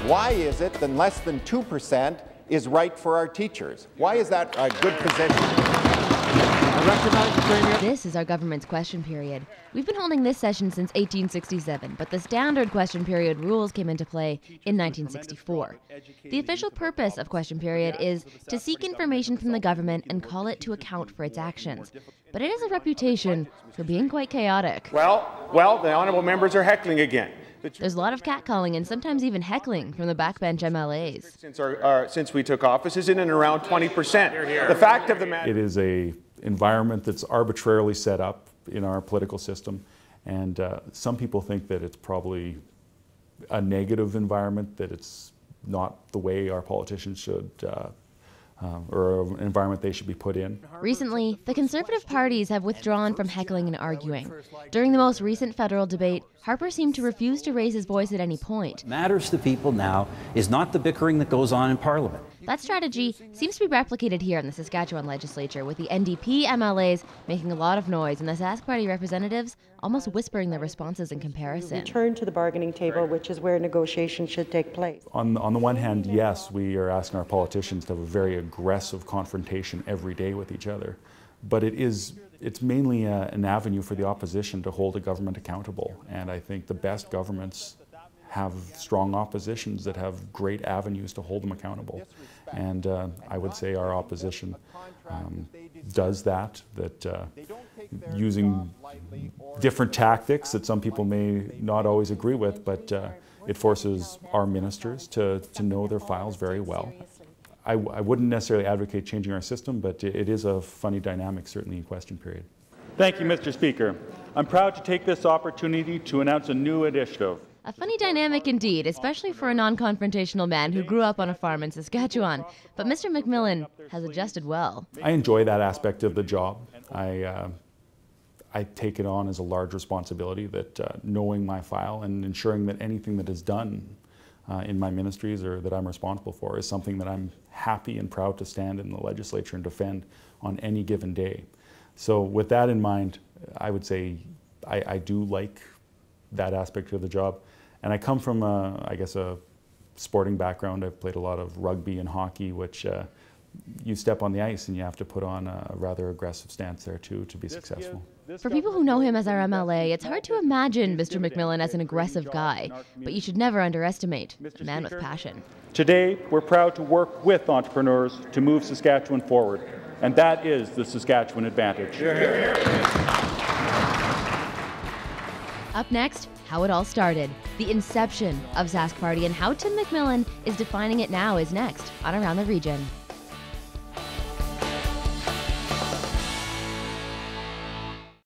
Why is it that less than 2% is right for our teachers? Why is that a good position? This is our government's question period. We've been holding this session since 1867, but the standard question period rules came into play in 1964. The official purpose of question period is to seek information from the government and call it to account for its actions. But it has a reputation for being quite chaotic. Well, the honourable members are heckling again. There's a lot of catcalling and sometimes even heckling from the backbench MLAs. Since we took office is in and around 20%. The fact of the matter... It is an environment that's arbitrarily set up in our political system, and some people think that it's probably a negative environment, that it's not the way our politicians should or an environment they should be put in. Recently, the Conservative parties have withdrawn from heckling and arguing. During the most recent federal debate, Harper seemed to refuse to raise his voice at any point. What matters to people now is not the bickering that goes on in Parliament. That strategy seems to be replicated here in the Saskatchewan legislature, with the NDP MLAs making a lot of noise and the Sask Party representatives almost whispering their responses in comparison. Return to the bargaining table, which is where negotiations should take place. On the one hand, yes, we are asking our politicians to have a very aggressive confrontation every day with each other, but it's mainly an avenue for the opposition to hold a government accountable, and I think the best governments have strong oppositions that have great avenues to hold them accountable. And I would say our opposition does that using different tactics that some people may not always agree with, but it forces our ministers to know their files very well. I wouldn't necessarily advocate changing our system, but it is a funny dynamic, certainly in question period. Thank you, Mr. Speaker. I'm proud to take this opportunity to announce a new initiative. A funny dynamic indeed, especially for a non-confrontational man who grew up on a farm in Saskatchewan. But Mr. McMillan has adjusted well. I enjoy that aspect of the job. I take it on as a large responsibility, that knowing my file and ensuring that anything that is done in my ministries or that I'm responsible for is something that I'm happy and proud to stand in the legislature and defend on any given day. So with that in mind, I would say I do like that aspect of the job. And I come from, I guess, a sporting background. I've played a lot of rugby and hockey, which you step on the ice and you have to put on a rather aggressive stance there too to be successful. For people who know him as our MLA, it's hard to imagine Mr. McMillan as an aggressive guy, but you should never underestimate a man with passion. Today, we're proud to work with entrepreneurs to move Saskatchewan forward, and that is the Saskatchewan advantage. Up next, how it all started, the inception of Sask Party, and how Tim McMillan is defining it now is next on Around the Region.